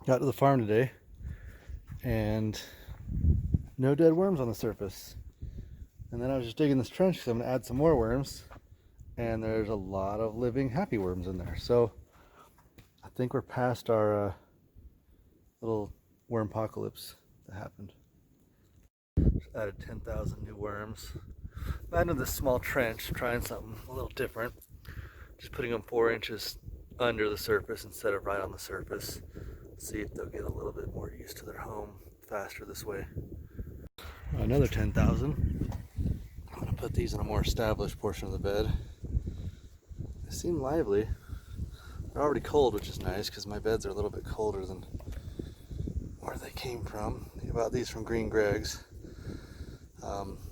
Got to the farm today and no dead worms on the surface. And then I was just digging this trench because I'm going to add some more worms, and there's a lot of living happy worms in there. So I think we're past our little worm apocalypse that happened. Just added 10,000 new worms. Not into this small trench, trying something a little different. Just putting them 4 inches under the surface instead of right on the surface. See if they'll get a little bit more used to their home faster this way. Another 10,000. I'm going to put these in a more established portion of the bed. They seem lively. They're already cold, which is nice because my beds are a little bit colder than where they came from. I bought these from Green Greg's.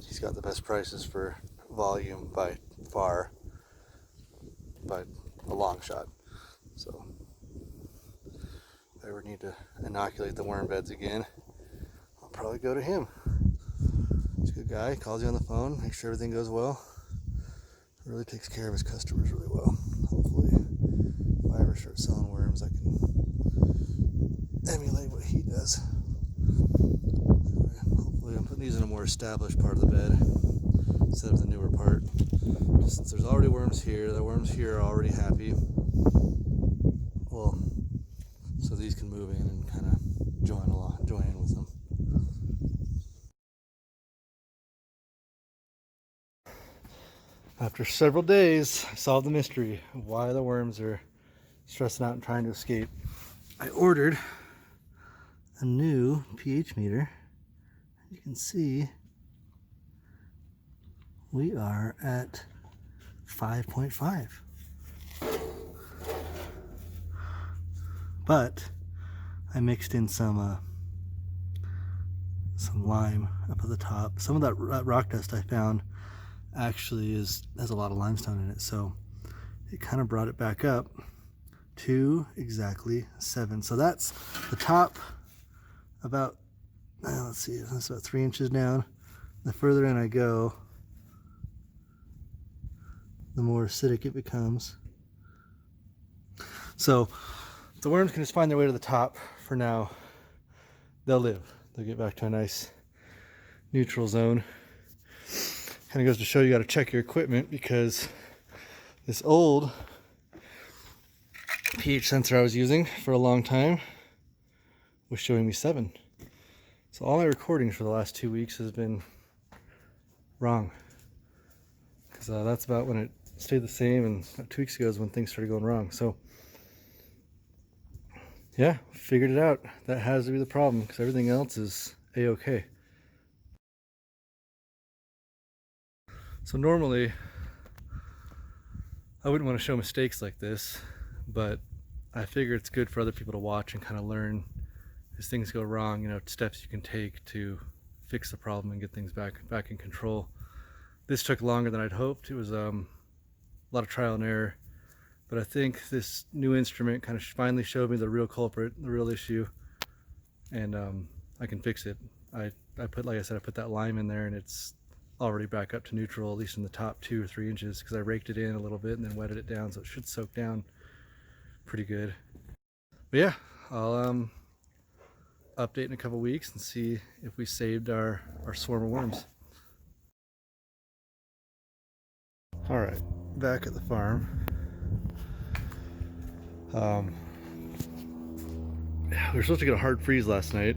He's got the best prices for volume by far, by a long shot. So if I ever need to inoculate the worm beds again, I'll probably go to him. He's a good guy, calls you on the phone, makes sure everything goes well. Really takes care of his customers really well. Hopefully, if I ever start selling worms, I can emulate what he does. Anyway, hopefully I'm putting these in a more established part of the bed instead of the newer part. Just since there's already worms here, the worms here are already happy. Well, so these can move in and kind of join in with them. After several days, I solved the mystery of why the worms are stressing out and trying to escape. I ordered a new pH meter. You can see we are at 5.5. But I mixed in some lime up at the top. Some of that rock dust I found actually has a lot of limestone in it, so it kind of brought it back up to exactly 7. So that's the top about, let's see, that's about 3 inches down. The further in I go, the more acidic it becomes. So if the worms can just find their way to the top for now, they'll live. They'll get back to a nice neutral zone. Kind of goes to show you got to check your equipment, because this old pH sensor I was using for a long time was showing me 7. So all my recordings for the last 2 weeks has been wrong, because that's about when it stayed the same, and 2 weeks ago is when things started going wrong. So yeah, figured it out. That has to be the problem, because everything else is a-okay. So normally I wouldn't want to show mistakes like this, but I figure it's good for other people to watch and kind of learn as things go wrong, you know, steps you can take to fix the problem and get things back in control. This took longer than I'd hoped. It was a lot of trial and error, but I think this new instrument kind of finally showed me the real culprit, the real issue, and I can fix it. I put, like I said, I put that lime in there, and it's already back up to neutral, at least in the top 2 or 3 inches, because I raked it in a little bit and then wetted it down, so it should soak down pretty good. But yeah, I'll update in a couple weeks and see if we saved our swarm of worms. All right, back at the farm. We were supposed to get a hard freeze last night,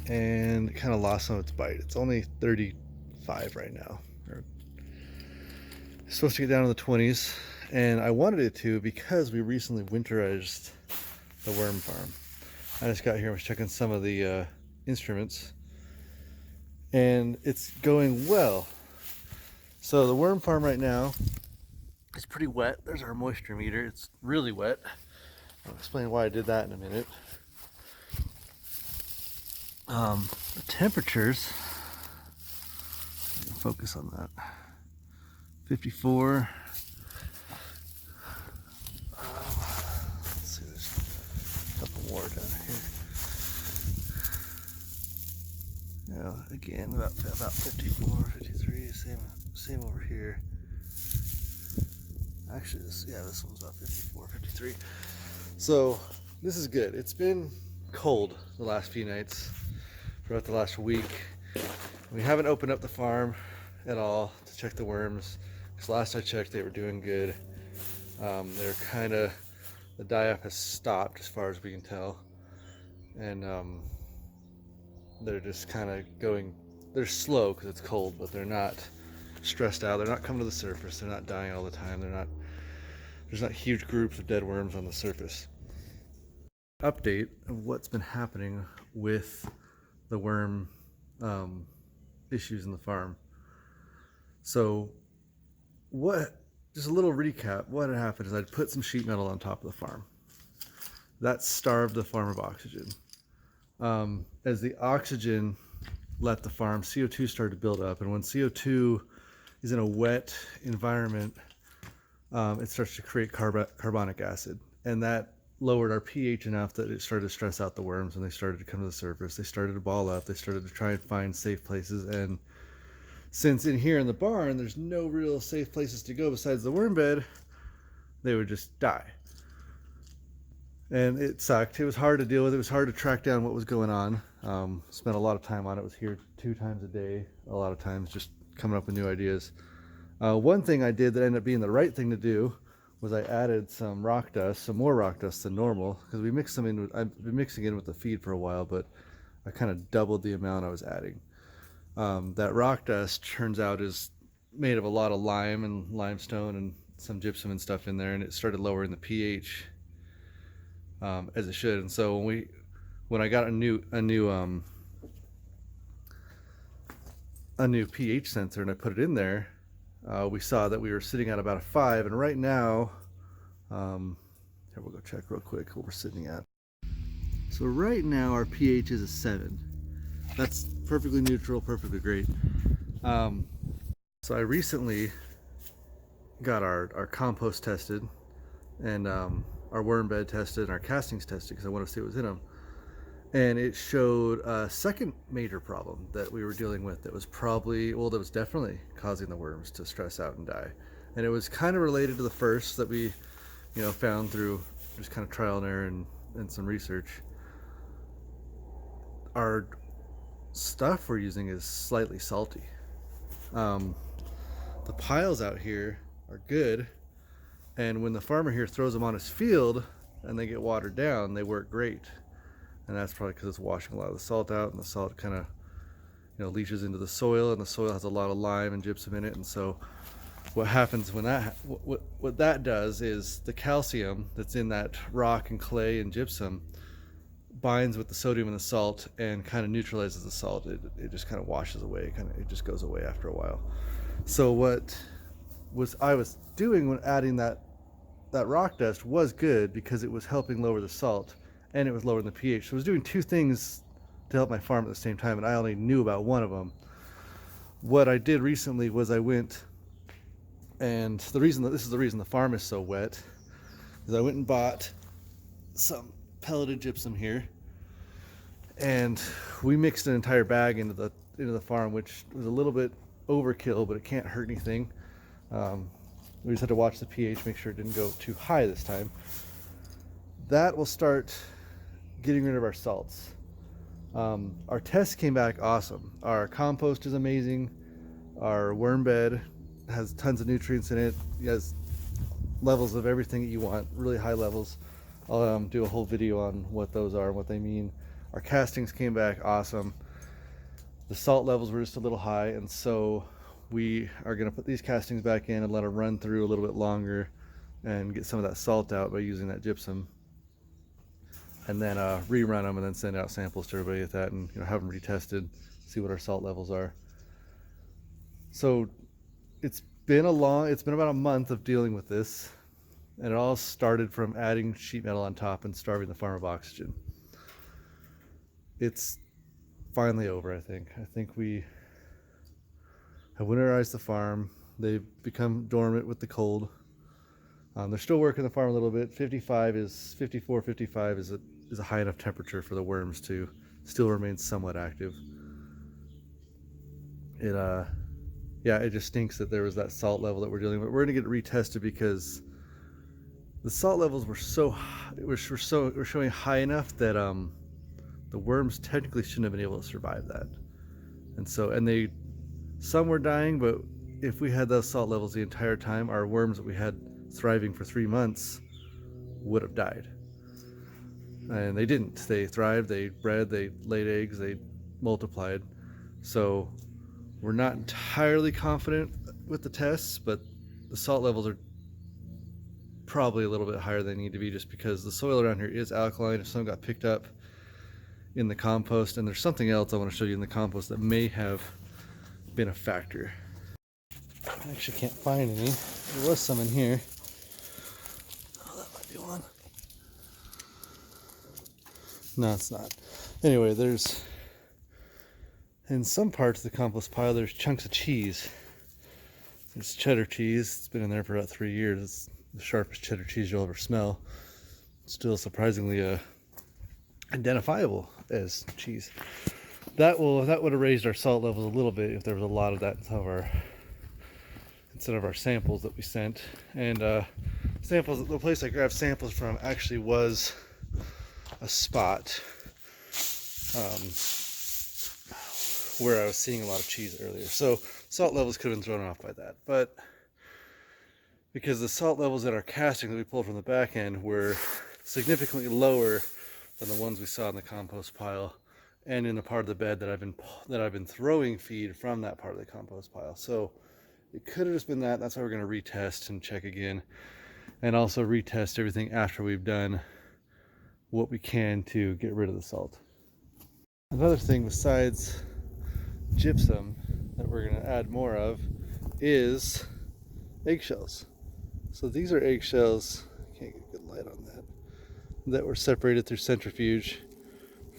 and it kind of lost some of its bite. It's only 35 right now. It's supposed to get down to the 20s, and I wanted it to because we recently winterized the worm farm. I just got here and was checking some of the instruments, and it's going well. So the worm farm right now is pretty wet. There's our moisture meter. It's really wet. I'll explain why I did that in a minute. The temperatures, focus on that, 54. Let's see, there's a couple more down here. Yeah, again, about 54, 53, same over here. Actually, this one's about 54, 53. So this is good. It's been cold the last few nights, throughout the last week. We haven't opened up the farm at all to check the worms, because last I checked they were doing good. They're kind of, the die-up has stopped as far as we can tell, and they're just kind of going, they're slow because it's cold, but they're not stressed out. They're not coming to the surface. They're not dying all the time. There's not huge groups of dead worms on the surface. Update of what's been happening with the worm issues in the farm. So just a little recap. What had happened is I'd put some sheet metal on top of the farm. That starved the farm of oxygen. As the oxygen left the farm, CO2 started to build up, and when CO2 is in a wet environment, it starts to create carbonic acid, and that lowered our pH enough that it started to stress out the worms, and they started to come to the surface. They started to ball up. They started to try and find safe places, and since in here in the barn there's no real safe places to go besides the worm bed, they would just die. And it sucked. It was hard to deal with. It was hard to track down what was going on. Spent a lot of time on it. Was here 2 times a day, a lot of times, just coming up with new ideas. One thing I did that ended up being the right thing to do was I added some rock dust, some more rock dust than normal, because we mixed them in. I've been mixing it in with the feed for a while, but I kind of doubled the amount I was adding. That rock dust turns out is made of a lot of lime and limestone and some gypsum and stuff in there, and it started lowering the pH as it should. And so when I got a new pH sensor and I put it in there, we saw that we were sitting at about a 5, and right now, here, we'll go check real quick what we're sitting at. So right now our pH is a 7. That's perfectly neutral, perfectly great. So I recently got our compost tested, and our worm bed tested, and our castings tested, because I want to see what was in them. And it showed a second major problem that we were dealing with that was definitely causing the worms to stress out and die. And it was kind of related to the first that we, found through just kind of trial and error and some research. Our stuff we're using is slightly salty. The piles out here are good, and when the farmer here throws them on his field and they get watered down, they work great. And that's probably because it's washing a lot of the salt out, and the salt kind of leaches into the soil, and the soil has a lot of lime and gypsum in it. And so what happens when what that does is the calcium that's in that rock and clay and gypsum binds with the sodium and the salt and kind of neutralizes the salt. It just kind of washes away, it just goes away after a while. So what I was doing when adding that rock dust was good, because it was helping lower the salt and it was lowering the pH. So I was doing 2 things to help my farm at the same time, and I only knew about one of them. What I did recently was I went, and this is the reason the farm is so wet, is I went and bought some pelleted gypsum here, and we mixed an entire bag into the farm, which was a little bit overkill, but it can't hurt anything. We just had to watch the pH, make sure it didn't go too high this time. That will start getting rid of our salts. Our tests came back awesome. Our compost is amazing. Our worm bed has tons of nutrients in it. It has levels of everything that you want, really high levels. I'll do a whole video on what those are and what they mean. Our castings came back awesome. The salt levels were just a little high, and so we are going to put these castings back in and let them run through a little bit longer and get some of that salt out by using that gypsum, and then rerun them and then send out samples to everybody at that, and have them retested, see what our salt levels are. So it's been about a month of dealing with this, and it all started from adding sheet metal on top and starving the farm of oxygen. It's finally over, I think. I think we have winterized the farm. They've become dormant with the cold. They're still working the farm a little bit. 54, 55 is a high enough temperature for the worms to still remain somewhat active. It just stinks that there was that salt level that we're dealing with. We're going to get it retested, because the salt levels were were showing high enough that the worms technically shouldn't have been able to survive that. And so, some were dying, but if we had those salt levels the entire time, our worms that we had thriving for 3 months would have died. And they didn't. They thrived, they bred, they laid eggs, they multiplied. So we're not entirely confident with the tests, but the salt levels are probably a little bit higher than they need to be, just because the soil around here is alkaline. If some got picked up in the compost, and there's something else I want to show you in the compost that may have been a factor. I actually can't find any. There was some in here. Oh, that might be one. No, it's not. Anyway, there's, in some parts of the compost pile, there's chunks of cheese. There's cheddar cheese. It's been in there for about 3 years. It's the sharpest cheddar cheese you'll ever smell. Still surprisingly identifiable as cheese. That would have raised our salt levels a little bit if there was a lot of that instead of our samples that we sent. And the place I grabbed samples from actually was a spot where I was seeing a lot of cheese earlier. So salt levels could have been thrown off by that. But because the salt levels in our casting that we pulled from the back end were significantly lower than the ones we saw in the compost pile and in the part of the bed that I've been throwing feed from that part of the compost pile. So it could have just been that. That's why we're going to retest and check again, and also retest everything after we've done what we can to get rid of the salt. Another thing besides gypsum that we're going to add more of is eggshells. So these are eggshells, I can't get a good light on that were separated through centrifuge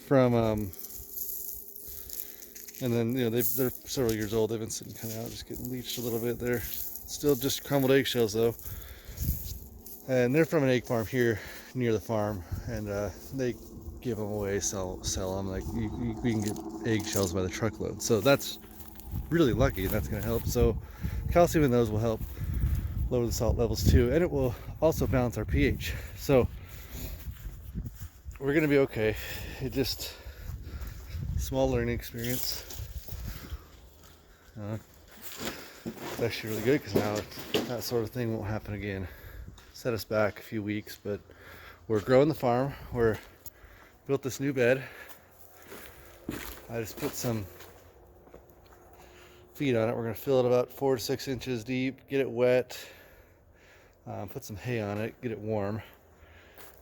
from and then, you know, they're several years old. They've been sitting kind of out, just getting leached a little bit. They're still just crumbled eggshells though, and they're from an egg farm here near the farm, and they give them away, sell them. Like we can get eggshells by the truckload, so that's really lucky. That's going to help. So calcium in those will help lower the salt levels too, and it will also balance our pH. So we're going to be okay. It just small learning experience. It's actually really good because now that sort of thing won't happen again. Set us back a few weeks, but we're growing the farm. We're built this new bed. I just put some feed on it. We're going to fill it about 4 to 6 inches deep, get it wet, put some hay on it, get it warm,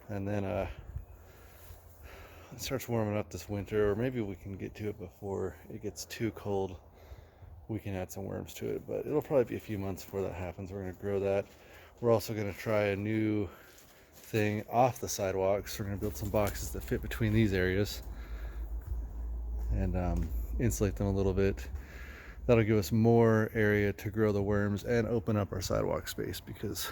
and then it starts warming up this winter, or maybe we can get to it before it gets too cold. We can add some worms to it, but it'll probably be a few months before that happens. We're going to grow that. We're also going to try a new thing off the sidewalks. We're going to build some boxes that fit between these areas and insulate them a little bit. That'll give us more area to grow the worms and open up our sidewalk space, because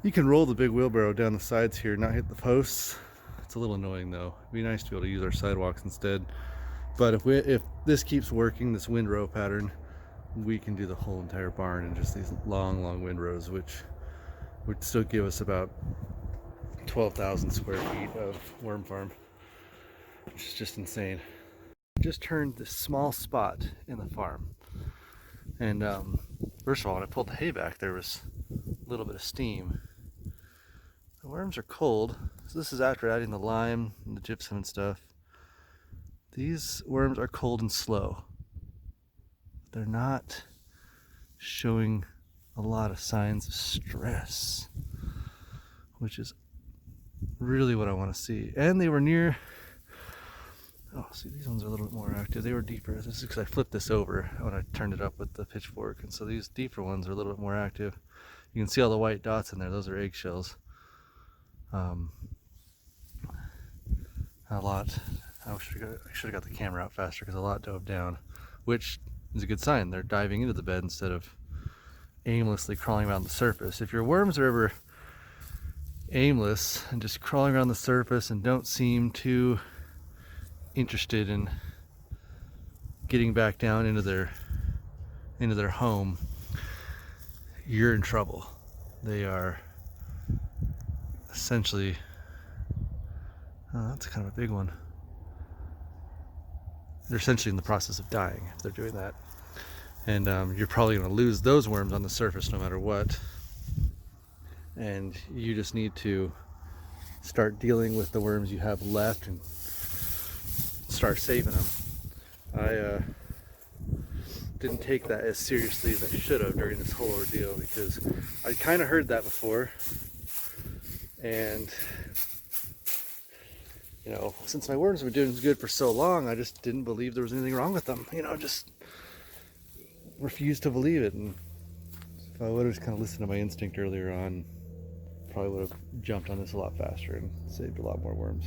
you can roll the big wheelbarrow down the sides here, not hit the posts. It's a little annoying though. It'd be nice to be able to use our sidewalks instead. But if this keeps working, this windrow pattern, we can do the whole entire barn in just these long windrows, which would still give us about 12,000 square feet of worm farm, which is just insane. I just turned this small spot in the farm, and first of all, when I pulled the hay back, there was a little bit of steam. The worms are cold, so this is after adding the lime and the gypsum and stuff. These worms are cold and slow. They're not showing a lot of signs of stress, which is really what I want to see. And they were near, oh, see, these ones are a little bit more active. They were deeper. This is because I flipped this over when I turned it up with the pitchfork, and so these deeper ones are a little bit more active. You can see all the white dots in there. Those are eggshells. A lot. I should have got the camera out faster, because a lot dove down, which is a good sign. They're diving into the bed instead of aimlessly crawling around the surface. If your worms are ever aimless and just crawling around the surface and don't seem too interested in getting back down into their home, you're in trouble. They are essentially, oh, that's kind of a big one. They're essentially in the process of dying if they're doing that. And you're probably going to lose those worms on the surface no matter what. And you just need to start dealing with the worms you have left and start saving them. I didn't take that as seriously as I should have during this whole ordeal, because I kind of heard that before, and you know, since my worms were doing good for so long, I just didn't believe there was anything wrong with them. You know, just refused to believe it. And if I would have just kind of listened to my instinct earlier on, probably would have jumped on this a lot faster and saved a lot more worms.